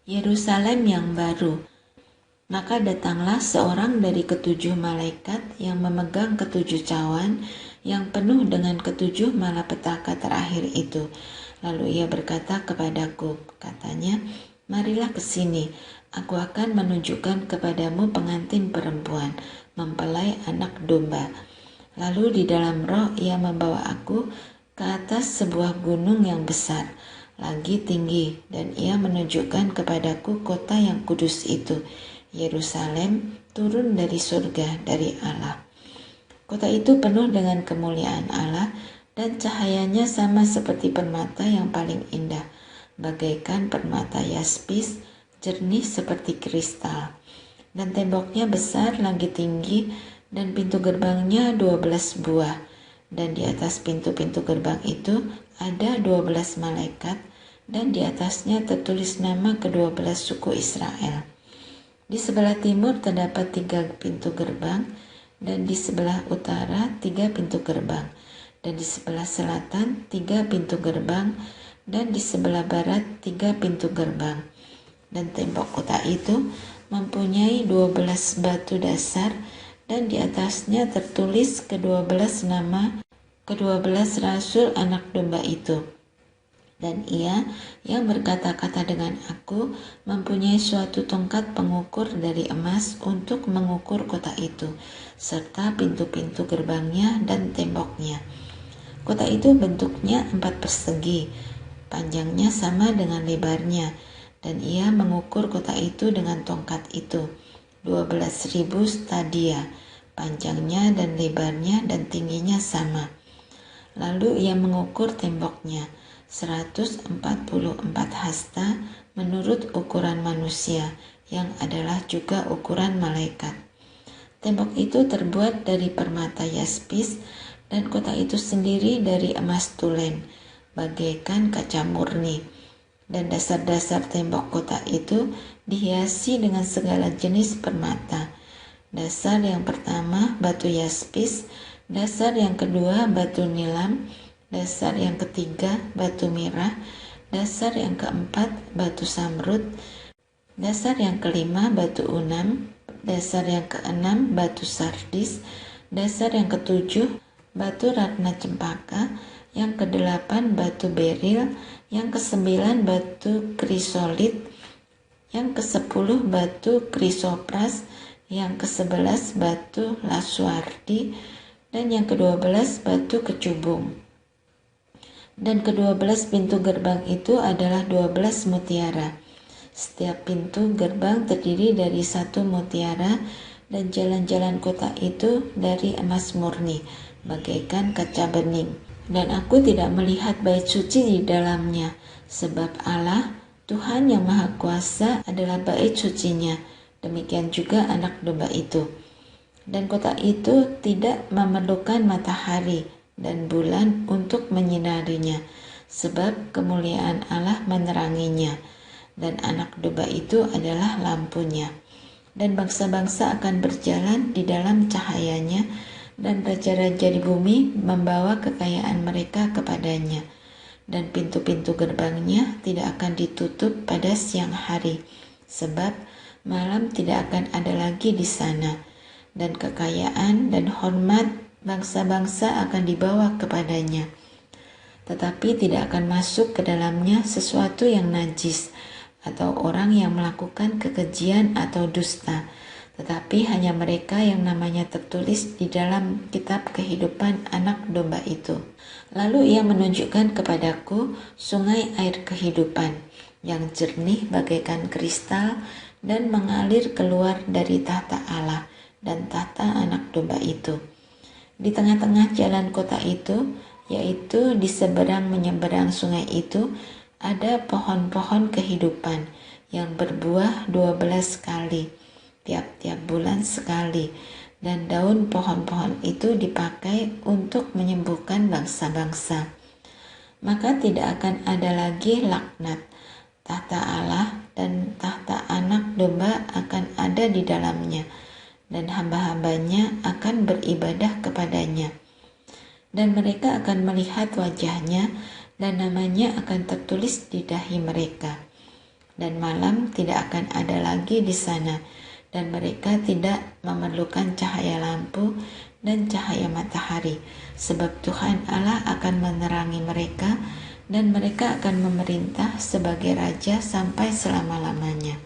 Yerusalem yang baru. Maka datanglah seorang dari ketujuh malaikat yang memegang ketujuh cawan yang penuh dengan ketujuh malapetaka terakhir itu. Lalu ia berkata kepadaku, katanya, marilah ke sini, aku akan menunjukkan kepadamu pengantin perempuan, mempelai anak domba. Lalu di dalam roh ia membawa aku ke atas sebuah gunung yang besar, lagi tinggi, dan ia menunjukkan kepadaku kota yang kudus itu, Yerusalem, turun dari surga dari Allah. Kota itu penuh dengan kemuliaan Allah, dan cahayanya sama seperti permata yang paling indah, bagaikan permata yaspis, jernih seperti kristal. Dan temboknya besar lagi tinggi, dan pintu gerbangnya 12 buah. Dan di atas pintu-pintu gerbang itu ada 12 malaikat, dan di atasnya tertulis nama ke-12 suku Israel. Di sebelah timur terdapat 3 pintu gerbang, dan di sebelah utara 3 pintu gerbang, dan di sebelah selatan 3 pintu gerbang, dan di sebelah barat 3 pintu gerbang. Dan tembok kota itu mempunyai 12 batu dasar, dan di atasnya tertulis ke-12 nama ke-12 rasul anak domba itu. Dan ia yang berkata-kata dengan aku mempunyai suatu tongkat pengukur dari emas untuk mengukur kota itu, serta pintu-pintu gerbangnya dan temboknya. Kota itu bentuknya 4 persegi, panjangnya sama dengan lebarnya, dan ia mengukur kota itu dengan tongkat itu, 12.000 stadia, panjangnya dan lebarnya dan tingginya sama. Lalu ia mengukur temboknya, 144 hasta menurut ukuran manusia, yang adalah juga ukuran malaikat. Tembok itu terbuat dari permata yaspis, dan kota itu sendiri dari emas tulen, bagaikan kaca murni. Dan dasar-dasar tembok kota itu dihiasi dengan segala jenis permata. Dasar yang pertama batu yaspis, dasar yang kedua batu nilam, dasar yang ketiga batu mirah, dasar yang keempat batu samrud, dasar yang kelima batu unam, dasar yang keenam batu sardis, dasar yang ketujuh batu ratna cempaka, yang kedelapan batu beril, yang kesembilan batu krisolit, yang kesepuluh batu krisopras, yang ke-11 batu laswardi, dan yang ke-12 batu kecubung. Dan ke-12 pintu gerbang itu adalah 12 mutiara. Setiap pintu gerbang terdiri dari 1 mutiara, dan jalan-jalan kota itu dari emas murni, bagaikan kaca bening. Dan aku tidak melihat bait suci di dalamnya, sebab Allah, Tuhan yang Maha Kuasa adalah bait sucinya, demikian juga anak domba itu. Dan kota itu tidak memerlukan matahari dan bulan untuk menyinarinya, sebab kemuliaan Allah meneranginya, dan anak domba itu adalah lampunya. Dan bangsa-bangsa akan berjalan di dalam cahayanya, dan raja-raja di bumi membawa kekayaan mereka kepadanya. Dan pintu-pintu gerbangnya tidak akan ditutup pada siang hari, sebab malam tidak akan ada lagi di sana, dan kekayaan dan hormat bangsa-bangsa akan dibawa kepadanya. Tetapi tidak akan masuk ke dalamnya sesuatu yang najis, atau orang yang melakukan kekejian atau dusta, tetapi hanya mereka yang namanya tertulis di dalam kitab kehidupan anak domba itu. Lalu ia menunjukkan kepadaku sungai air kehidupan, yang jernih bagaikan kristal, dan mengalir keluar dari tahta Allah dan tahta anak domba itu. Di tengah-tengah jalan kota itu, yaitu di seberang menyeberang sungai itu, ada pohon-pohon kehidupan yang berbuah 12 kali, tiap-tiap bulan sekali, dan daun pohon-pohon itu dipakai untuk menyembuhkan bangsa-bangsa. Maka tidak akan ada lagi laknat. Tahta Allah dan tahta anak domba akan ada di dalamnya, dan hamba-hambanya akan beribadah kepadanya. Dan mereka akan melihat wajahnya, dan namanya akan tertulis di dahi mereka. dan malam tidak akan ada lagi di sana, dan mereka tidak memerlukan cahaya lampu dan cahaya matahari, sebab Tuhan Allah akan menerangi mereka, dan mereka akan memerintah sebagai raja sampai selama-lamanya.